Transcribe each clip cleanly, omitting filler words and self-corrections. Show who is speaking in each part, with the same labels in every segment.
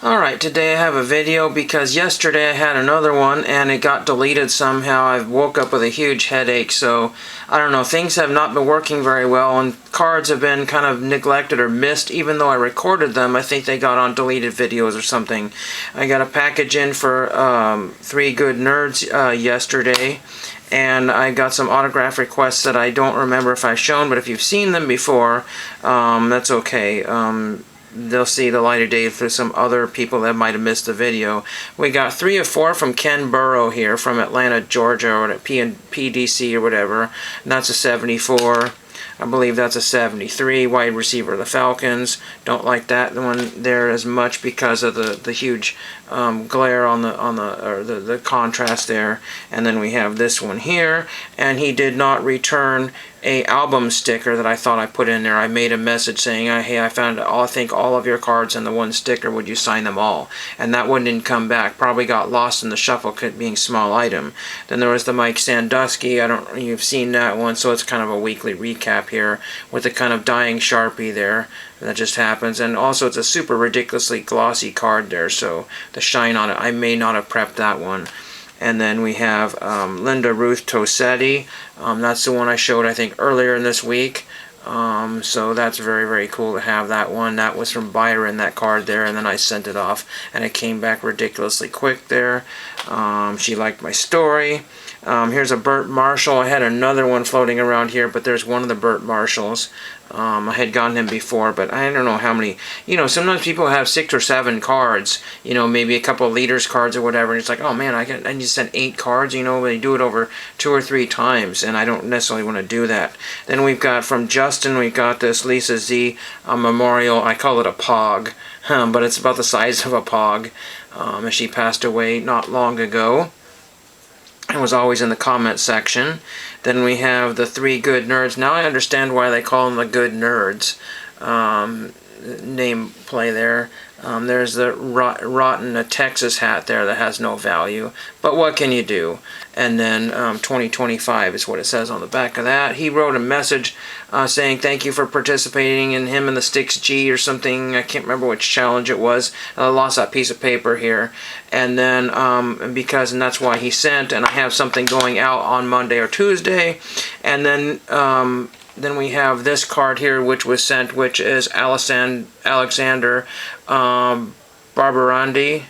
Speaker 1: Alright, today I have a video because yesterday I had another one and it got deleted somehow. I woke up with a huge headache, so I don't know, things have not been working very well and cards have been kind of neglected or missed. Even though I recorded them, I think they got on deleted videos or something. I got a package in for 3 Good Nerds yesterday, and I got some autograph requests that I don't remember if I've shown, but if you've seen them before, that's okay. They'll see the light of day for some other people that might have missed the video. We got 3 of 4 from Ken Burrow here from Atlanta, Georgia, or PDC or whatever. And that's a 74. I believe that's a 73, wide receiver of the Falcons. Don't like that one there as much because of the huge glare on the contrast there. And then we have this one here, and he did not return a album sticker that I thought I put in there. I made a message saying, hey, I found I think all of your cards and the one sticker, would you sign them all? And that one didn't come back. Probably got lost in the shuffle being small item. Then there was the Mike Sandusky. You've seen that one, so it's kind of a weekly recap here with the kind of dying Sharpie there. That just happens. And also it's a super ridiculously glossy card there, so the shine on it, I may not have prepped that one. And then we have Linda Ruth Tosetti. That's the one I showed, I think, earlier in this week. So that's very, very cool to have that one. That was from Byron, that card there, and then I sent it off, and it came back ridiculously quick there. She liked my story. Here's a Burt Marshall. I had another one floating around here, but there's one of the Burt Marshalls. I had gotten him before, but I don't know how many. You know, sometimes people have 6 or 7 cards, you know, maybe a couple of leaders cards or whatever, and it's like, oh man, I need to send 8 cards, you know, they do it over 2 or 3 times, and I don't necessarily want to do that. Then we've got from Justin, we've got this Lisa Z memorial. I call it a Pog, but it's about the size of a Pog. And she passed away not long ago. It was always in the comment section. Then we have the 3 Good Nerds. Now I understand why they call them the Good Nerds. Name play there. There's the rotten Texas hat there that has no value. But what can you do? And then 2025 is what it says on the back of that. He wrote a message saying thank you for participating in him and the Sticks G or something. I can't remember which challenge it was. I lost that piece of paper here. And then and that's why he sent. And I have something going out on Monday or Tuesday. And then we have this card here, which was sent, which is Alexander Barbarandi,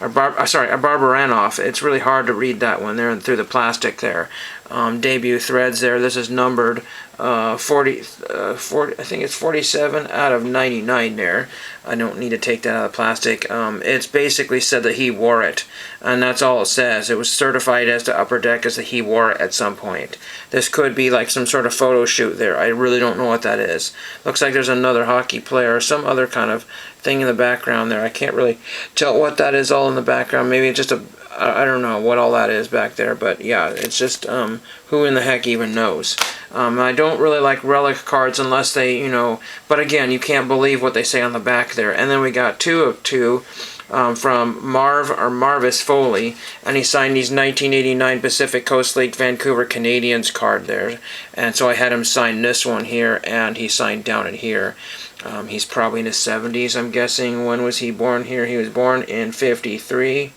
Speaker 1: Barbaranoff. It's really hard to read that one there through the plastic there. Debut threads there. This is numbered 40, I think it's 47 out of 99 there. I don't need to take that out of the plastic. It's basically said that he wore it, and that's all it says. It was certified as to Upper Deck as that he wore it at some point. This could be like some sort of photo shoot there. I really don't know what that is. Looks like there's another hockey player or some other kind of thing in the background there. I can't really tell what that is all in the background. Maybe it's just I don't know what all that is back there, but yeah, it's just who in the heck even knows. I don't really like relic cards unless they, you know, but again, you can't believe what they say on the back there. And then we got 2 of 2 from Marvis Foley, and he signed these 1989 Pacific Coast League Vancouver Canadians card there. And so I had him sign this one here, and he signed down it here. He's probably in his 70s, I'm guessing. When was he born here? He was born in 53.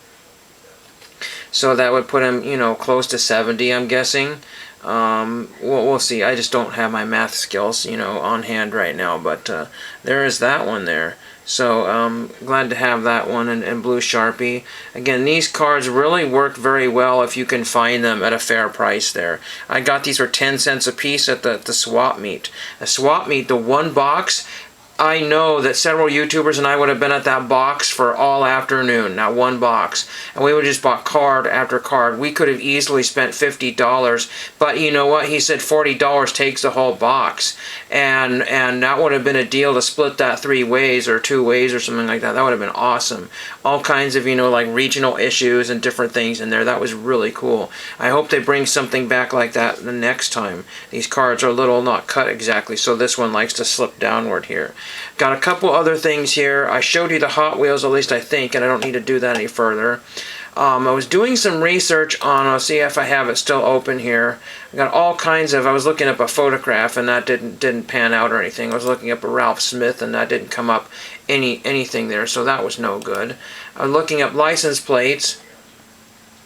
Speaker 1: So that would put him, you know, close to 70, I'm guessing. We'll see. I just don't have my math skills, you know, on hand right now. But there is that one there. So glad to have that one in blue Sharpie. Again, these cards really work very well if you can find them at a fair price there. I got these for 10 cents a piece at the swap meet. The swap meet, the one box, I know that several YouTubers and I would have been at that box for all afternoon, that one box. And we would have just bought card after card. We could have easily spent $50, but you know what? He said $40 takes the whole box. And that would have been a deal to split that 3 ways or 2 ways or something like that. That would have been awesome. All kinds of, you know, like regional issues and different things in there. That was really cool. I hope they bring something back like that the next time. These cards are a little not cut exactly, so this one likes to slip downward here. Got a couple other things here. I showed you the Hot Wheels, at least I think, and I don't need to do that any further. I was doing some research on, I'll see if I have it still open here. I got all kinds of, I was looking up a photograph and that didn't pan out or anything. I was looking up a Ralph Smith and that didn't come up anything there, so that was no good. I was looking up license plates,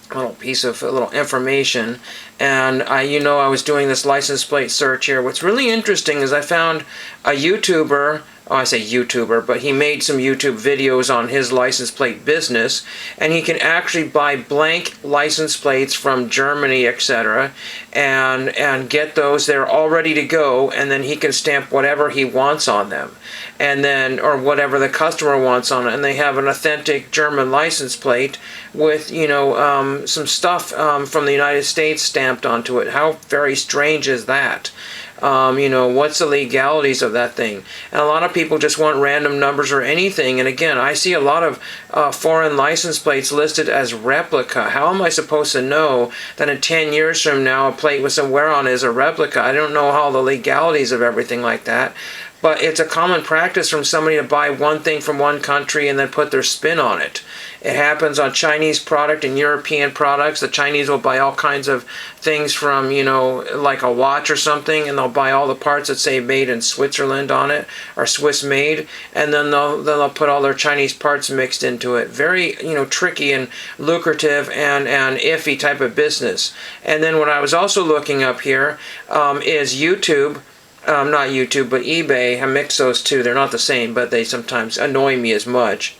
Speaker 1: a little piece of a little information, and I was doing this license plate search here. What's really interesting is I found a YouTuber. Oh, I say YouTuber, but he made some YouTube videos on his license plate business, and he can actually buy blank license plates from Germany, etc., and get those. They're all ready to go, and then he can stamp whatever he wants on them, and then or whatever the customer wants on it, and they have an authentic German license plate with some stuff from the United States stamped onto it. How very strange is that? What's the legalities of that thing? And a lot of people just want random numbers or anything. And again, I see a lot of foreign license plates listed as replica. How am I supposed to know that in 10 years from now a plate with some wear on is a replica? I don't know how the legalities of everything like that. But it's a common practice from somebody to buy one thing from one country and then put their spin on it. It happens on Chinese product and European products. The Chinese will buy all kinds of things from, like a watch or something, and they'll buy all the parts that say made in Switzerland on it, or Swiss made, and then they'll put all their Chinese parts mixed into it. Very, tricky and lucrative and iffy type of business. And then what I was also looking up here is YouTube. Not YouTube, but eBay. I mix those two. They're not the same, but they sometimes annoy me as much.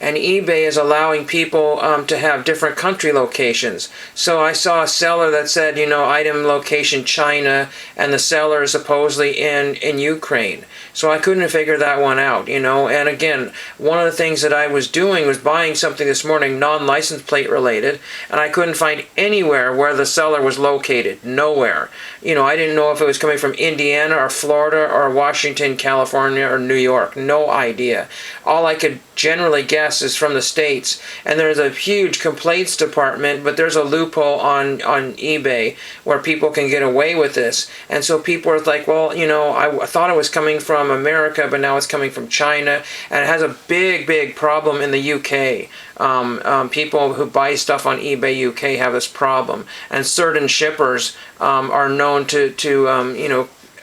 Speaker 1: And eBay is allowing people to have different country locations. So I saw a seller that said, item location China, and the seller is supposedly in Ukraine. So I couldn't figure that one out, And again, one of the things that I was doing was buying something this morning non-license plate related, and I couldn't find anywhere where the seller was located. Nowhere. I didn't know if it was coming from Indiana or Florida or Washington, California, or New York. No idea. All I could generally guess is from the States. And there's a huge complaints department, but there's a loophole on eBay where people can get away with this. And so people are like, well, I thought it was coming from America, but now it's coming from China. And it has a big problem in the UK. People who buy stuff on eBay UK have this problem. And certain shippers are known to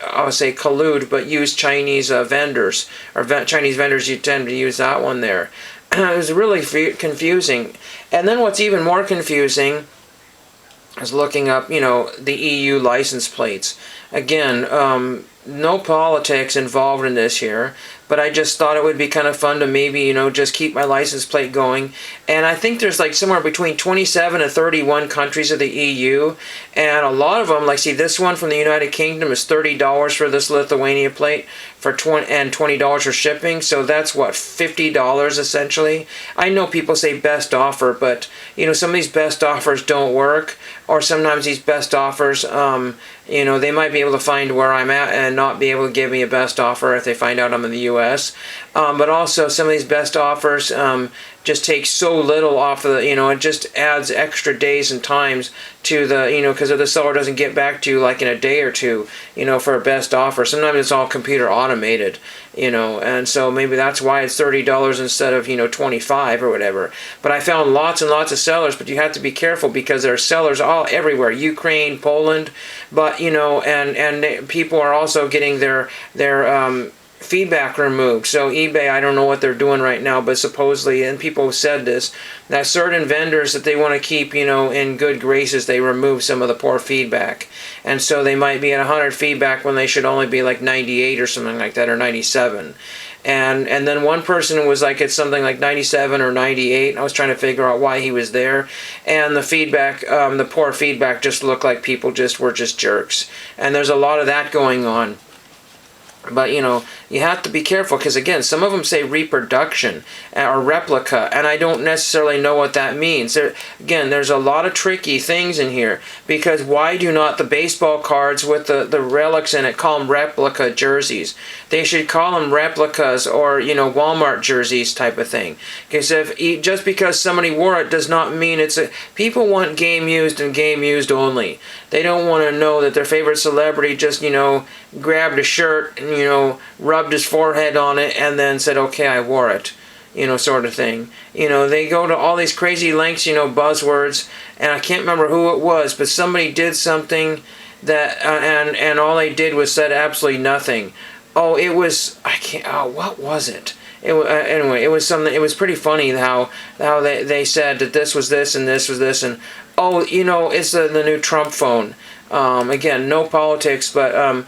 Speaker 1: I would say collude, but use Chinese vendors, or Chinese vendors. You tend to use that one there. It was really confusing. And then what's even more confusing is looking up, the EU license plates. Again, no politics involved in this here, but I just thought it would be kind of fun to maybe, just keep my license plate going. And I think there's like somewhere between 27 and 31 countries of the EU, and a lot of them, like see this one from the United Kingdom is $30 for this Lithuania plate for $20 for shipping, so that's what, $50 essentially. I know people say best offer, but some of these best offers don't work, or sometimes these best offers, they might be able to find where I'm at and not be able to give me a best offer if they find out I'm in the U.S. But also some of these best offers just take so little off of the, it just adds extra days and times to the, because if the seller doesn't get back to you like in a day or two, for a best offer. Sometimes it's all computer automated, and so maybe that's why it's $30 instead of, $25 or whatever. But I found lots and lots of sellers, but you have to be careful because there are sellers all everywhere, Ukraine, Poland, but, and people are also getting their feedback removed. So eBay, I don't know what they're doing right now, but supposedly, and people have said this, that certain vendors that they want to keep, in good graces, they remove some of the poor feedback. And so they might be at 100 feedback when they should only be like 98 or something like that, or 97. And then one person was like, it's something like 97 or 98. I was trying to figure out why he was there. And the feedback, the poor feedback just looked like people were just jerks. And there's a lot of that going on. But, you have to be careful because, again, some of them say reproduction or replica, and I don't necessarily know what that means. There's a lot of tricky things in here because why do not the baseball cards with the relics in it call them replica jerseys? They should call them replicas or, Walmart jerseys type of thing. Because just because somebody wore it does not mean people want game used and game used only. They don't want to know that their favorite celebrity just, grabbed a shirt and, rubbed his forehead on it and then said, okay, I wore it. sort of thing. They go to all these crazy lengths, buzzwords, and I can't remember who it was, but somebody did something that, and all they did was said absolutely nothing. Oh, it was, I can't, oh, what was it? Anyway, it was something, it was pretty funny how they said that this was this and this was this, and oh, it's the new Trump phone. Again, no politics, but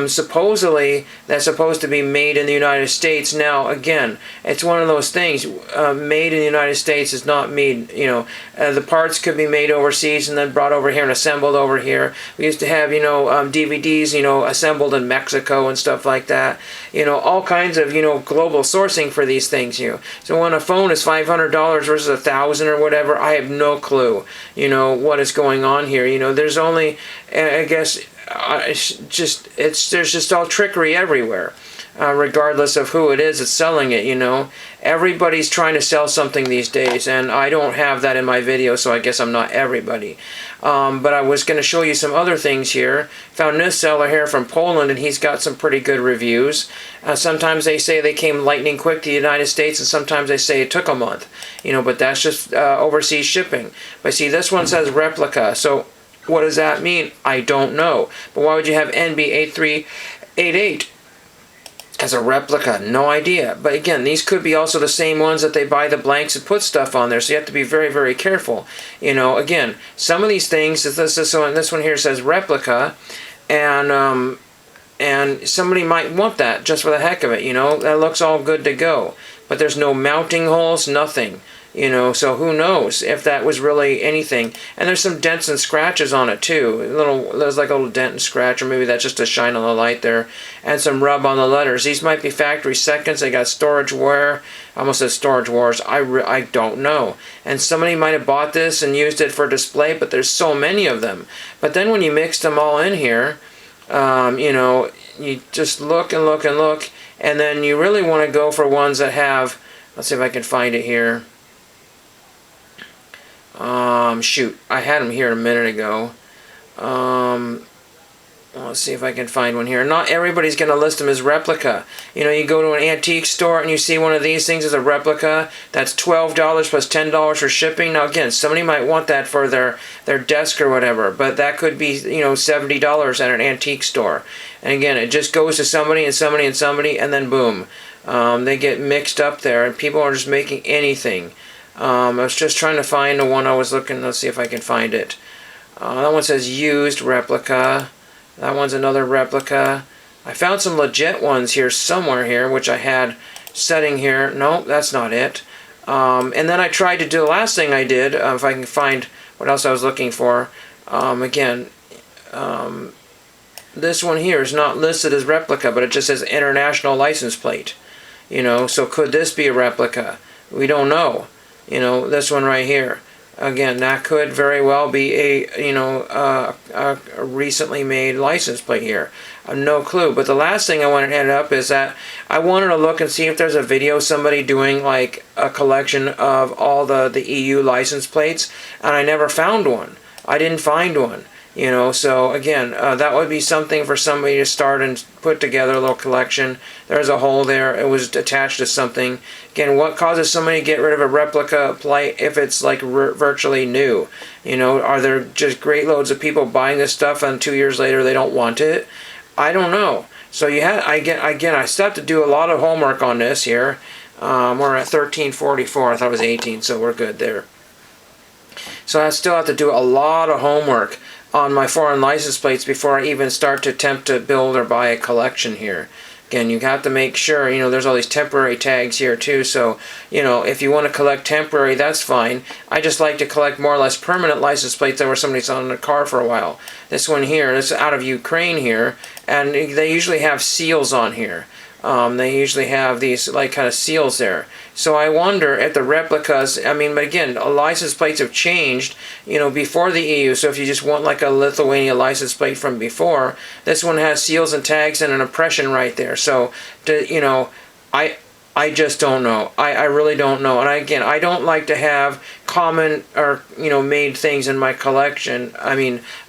Speaker 1: supposedly that's supposed to be made in the United States. Now, again, it's one of those things. Made in the United States is not made. The parts could be made overseas and then brought over here and assembled over here. We used to have, DVDs, assembled in Mexico and stuff like that. All kinds of, global sourcing for these things. So when a phone is $500 versus $1,000 or whatever, I have no clue. What is going on here. There's only, I guess, there's just all trickery everywhere, regardless of who it is that's selling it. Everybody's trying to sell something these days, and I don't have that in my video, so I guess I'm not everybody. But I was going to show you some other things here. Found this seller here from Poland, and he's got some pretty good reviews. Sometimes they say they came lightning quick to the United States, and sometimes they say it took a month. But that's just overseas shipping. But see, this one says replica, so what does that mean? I don't know. But why would you have NB8388 as a replica? No idea. But again, these could be also the same ones that they buy the blanks and put stuff on there. So you have to be very, very careful. Again, some of these things, this one here says replica, and somebody might want that just for the heck of it. That looks all good to go. But there's no mounting holes, nothing. So who knows if that was really anything. And there's some dents and scratches on it too. There's like a little dent and scratch, or maybe that's just a shine on the light there. And some rub on the letters. These might be factory seconds. They got storage wear. I almost said storage wars. I don't know. And somebody might have bought this and used it for display, but there's so many of them. But then when you mix them all in here, you just look and look and look, and then you really want to go for ones that have, let's see if I can find it here. Shoot, I had them here a minute ago. Let's see if I can find one here. Not everybody's going to list them as replica. You go to an antique store and you see one of these things as a replica. That's $12 plus $10 for shipping. Now again, somebody might want that for their desk or whatever, but that could be, $70 at an antique store. And again, it just goes to somebody and somebody and somebody, and then boom. They get mixed up there, and people are just making anything. I was just trying to find the one I was looking. Let's see if I can find it. That one says used replica. That one's another replica. I found some legit ones here somewhere here, which I had setting here. No, that's not it. And then I tried to do the last thing I did, if I can find what else I was looking for. This one here is not listed as replica, but it just says international license plate. So could this be a replica? We don't know. This one right here. Again, that could very well be a recently made license plate here. I have no clue. But the last thing I wanted to end up is that I wanted to look and see if there's a video somebody doing like a collection of all the EU license plates, and I never found one. I didn't find one. So again, that would be something for somebody to start and put together a little collection. There's a hole there. It was attached to something. Again, what causes somebody to get rid of a replica plate if it's like virtually new? Are there just great loads of people buying this stuff and 2 years later they don't want it? I don't know. So I still have to do a lot of homework on this here. We're at 1344. I thought it was 18, so we're good there. So I still have to do a lot of homework on my foreign license plates before I even start to attempt to build or buy a collection here. Again, you have to make sure, there's all these temporary tags here too, so, if you want to collect temporary, that's fine. I just like to collect more or less permanent license plates that were somebody's on the car for a while. This one here, this is out of Ukraine here, and they usually have seals on here. They usually have these like kind of seals there. So I wonder if the replicas, but again, license plates have changed, before the EU. So if you just want like a Lithuania license plate from before, this one has seals and tags and an impression right there. So, I just don't know. I really don't know. And again, I don't like to have common or made things in my collection.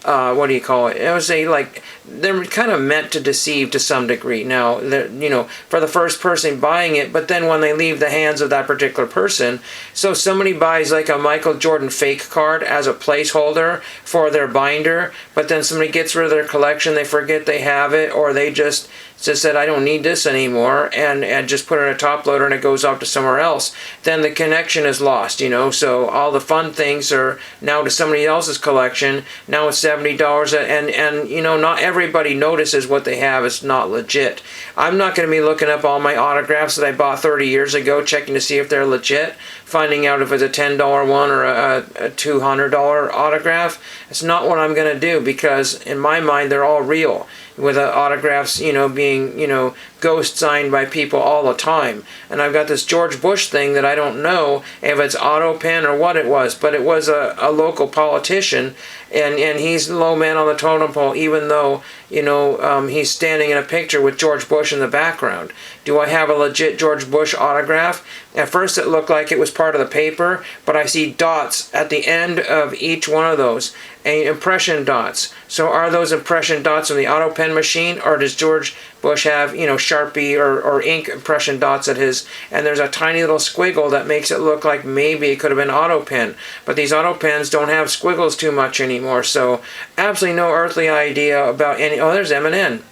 Speaker 1: what do you call it? I would say, like, they're kind of meant to deceive to some degree. Now, you know, for the first person buying it, but then when they leave the hands of that particular person, so somebody buys like a Michael Jordan fake card as a placeholder for their binder, but then somebody gets rid of their collection, they forget they have it, or they just said, I don't need this anymore, and just put it in a top loader and it goes off to somewhere else, then the connection is lost, you know. So all the fun things are now to somebody else's collection. Now it's $70, and you know, not everybody notices what they have is not legit. I'm not going to be looking up all my autographs that I bought 30 years ago, checking to see if they're legit, finding out if it's a $10 one or a $200 autograph. It's not what I'm going to do, because in my mind they're all real, with autographs, you know, being, you know, ghost signed by people all the time. And I've got this George Bush thing that I don't know if it's auto pen or what it was, but it was a local politician, and he's the low man on the totem pole, even though, you know, he's standing in a picture with George Bush in the background. Do I have a legit George Bush autograph? At first it looked like it was part of the paper, but I see dots at the end of each one of those, and impression dots. So are those impression dots on the auto pen machine, or does George Bush have, you know, Sharpie or ink impression dots at his, and there's a tiny little squiggle that makes it look like maybe it could have been auto pen. But these auto pens don't have squiggles too much anymore, so absolutely no earthly idea about any. Oh, there's M&N.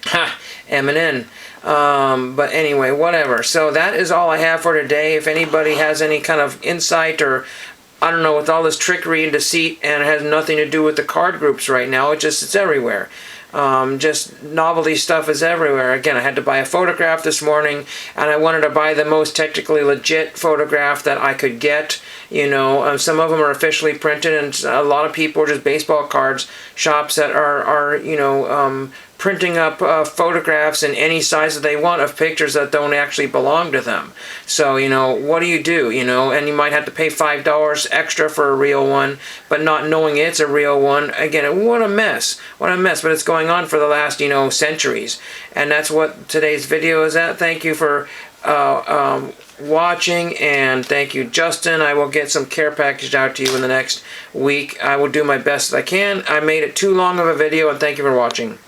Speaker 1: Ha! M&N. But anyway, whatever. So that is all I have for today. If anybody has any kind of insight, or I don't know, with all this trickery and deceit, and it has nothing to do with the card groups right now, it's everywhere. Just novelty stuff is everywhere. Again, I had to buy a photograph this morning, and I wanted to buy the most technically legit photograph that I could get. You know, some of them are officially printed, and a lot of people are just baseball cards shops that are you know, printing up photographs in any size that they want of pictures that don't actually belong to them. So, you know, what do? You know, and you might have to pay $5 extra for a real one, but not knowing it's a real one. Again, what a mess. What a mess. But it's going on for the last, you know, centuries. And that's what today's video is at. Thank you for watching, and thank you, Justin. I will get some care package out to you in the next week. I will do my best that I can. I made it too long of a video, and thank you for watching.